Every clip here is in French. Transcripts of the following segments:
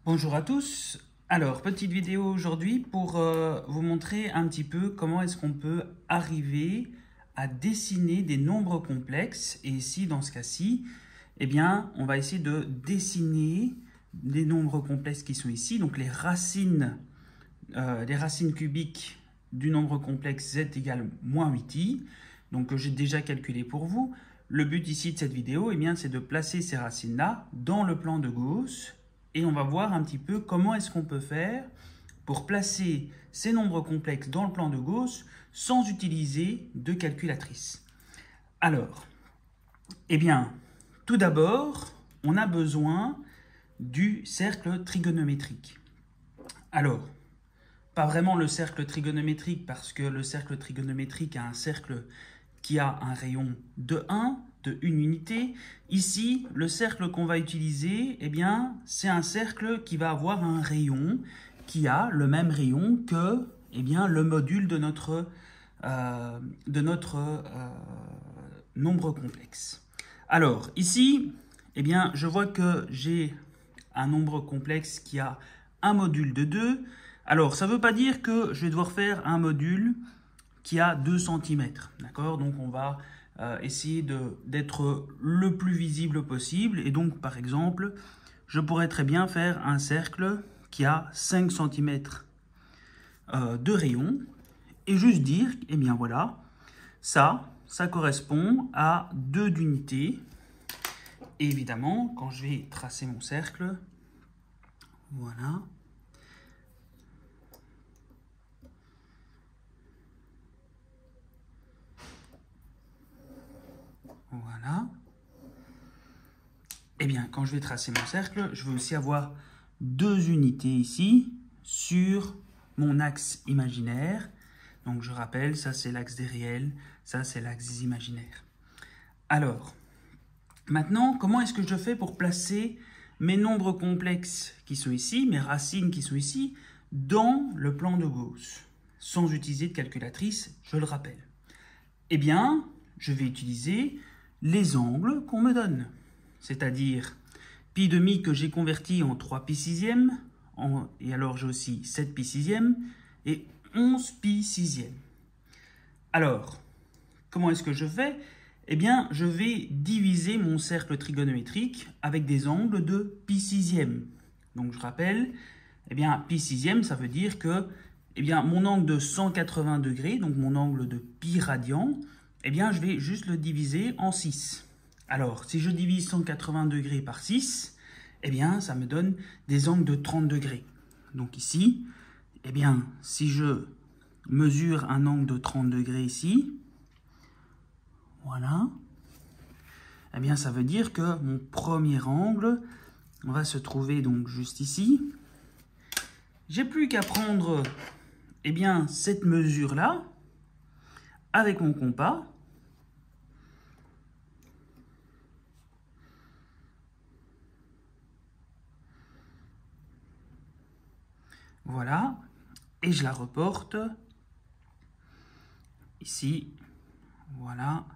Bonjour à tous. Alors, petite vidéo aujourd'hui pour vous montrer un petit peu comment est-ce qu'on peut arriver à dessiner des nombres complexes. Et ici, dans ce cas-ci, eh bien, on va essayer de dessiner des nombres complexes qui sont ici. Donc, les racines cubiques du nombre complexe z égale moins 8i. Donc, que j'ai déjà calculé pour vous. Le but ici de cette vidéo, eh bien, c'est de placer ces racines-là dans le plan de Gauss. Et on va voir un petit peu comment est-ce qu'on peut faire pour placer ces nombres complexes dans le plan de Gauss sans utiliser de calculatrice. Alors, eh bien, tout d'abord, on a besoin du cercle trigonométrique. Alors, pas vraiment le cercle trigonométrique parce que le cercle trigonométrique a un cercle qui a un rayon de 1, de 1 unité. Ici, le cercle qu'on va utiliser, eh bien, c'est un cercle qui va avoir un rayon qui a le même rayon que eh bien, le module de notre nombre complexe. Alors, ici, eh bien, je vois que j'ai un nombre complexe qui a un module de 2. Alors, ça ne veut pas dire que je vais devoir faire un module qui a 2 cm. D'accord? Donc, on va essayer d'être le plus visible possible. Et donc, par exemple, je pourrais très bien faire un cercle qui a 5 cm de rayon et juste dire, eh bien voilà, ça correspond à 2 d'unité. Et évidemment, quand je vais tracer mon cercle, voilà. Voilà. Eh bien, quand je vais tracer mon cercle, je vais aussi avoir 2 unités ici sur mon axe imaginaire. Donc, je rappelle, ça c'est l'axe des réels, ça c'est l'axe des imaginaires. Alors, maintenant, comment est-ce que je fais pour placer mes nombres complexes qui sont ici, mes racines qui sont ici, dans le plan de Gauss, sans utiliser de calculatrice, je le rappelle? Eh bien, je vais utiliser les angles qu'on me donne, c'est-à-dire pi demi que j'ai converti en 3 pi sixième, et alors j'ai aussi 7 pi sixième et 11 pi sixième. Alors, comment est-ce que je fais? Eh bien, je vais diviser mon cercle trigonométrique avec des angles de pi sixième. Donc, je rappelle, eh bien, pi sixième, ça veut dire que eh bien, mon angle de 180 degrés, donc mon angle de pi radian, eh bien, je vais juste le diviser en 6. Alors, si je divise 180 degrés par 6, eh bien, ça me donne des angles de 30 degrés. Donc ici, eh bien, si je mesure un angle de 30 degrés ici, voilà, eh bien, ça veut dire que mon premier angle va se trouver donc juste ici. J'ai plus qu'à prendre eh bien, cette mesure-là avec mon compas. Voilà, et je la reporte ici, voilà,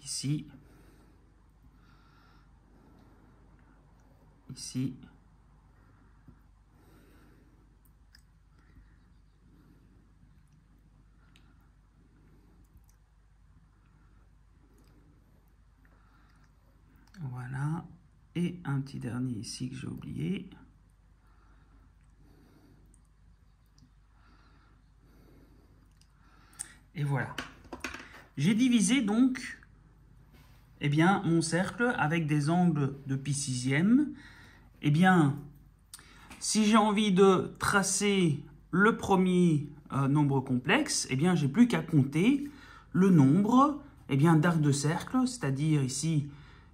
ici, ici, voilà, et un petit dernier ici que j'ai oublié. Et voilà. J'ai divisé donc eh bien, mon cercle avec des angles de pi sixième. Eh bien, si j'ai envie de tracer le premier nombre complexe, eh bien, j'ai plus qu'à compter le nombre eh bien, d'arcs de cercle, c'est-à-dire ici,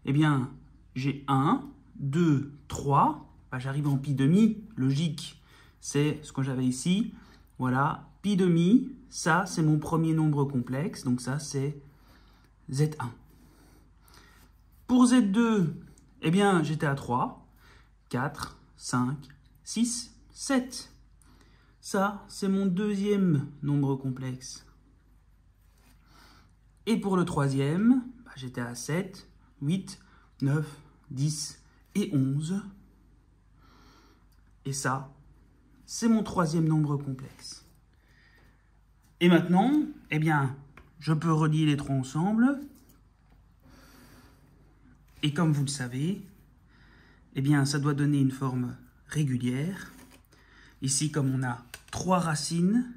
eh bien, j'ai 1, 2, 3, bah, j'arrive en pi demi, logique, c'est ce que j'avais ici, voilà, pi demi, ça c'est mon premier nombre complexe, donc ça c'est Z1. Pour Z2, eh bien, j'étais à 3, 4, 5, 6, 7. Ça, c'est mon deuxième nombre complexe. Et pour le troisième, bah, j'étais à 7, 8, 9, 10 et 11. Et ça, c'est mon troisième nombre complexe. Et maintenant, eh bien, je peux relier les trois ensemble. Et comme vous le savez, eh bien, ça doit donner une forme régulière. Ici, comme on a 3 racines,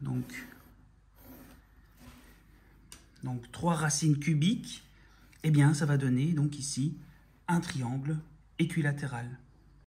donc 3 racines cubiques, eh bien, ça va donner donc ici un triangle équilatéral.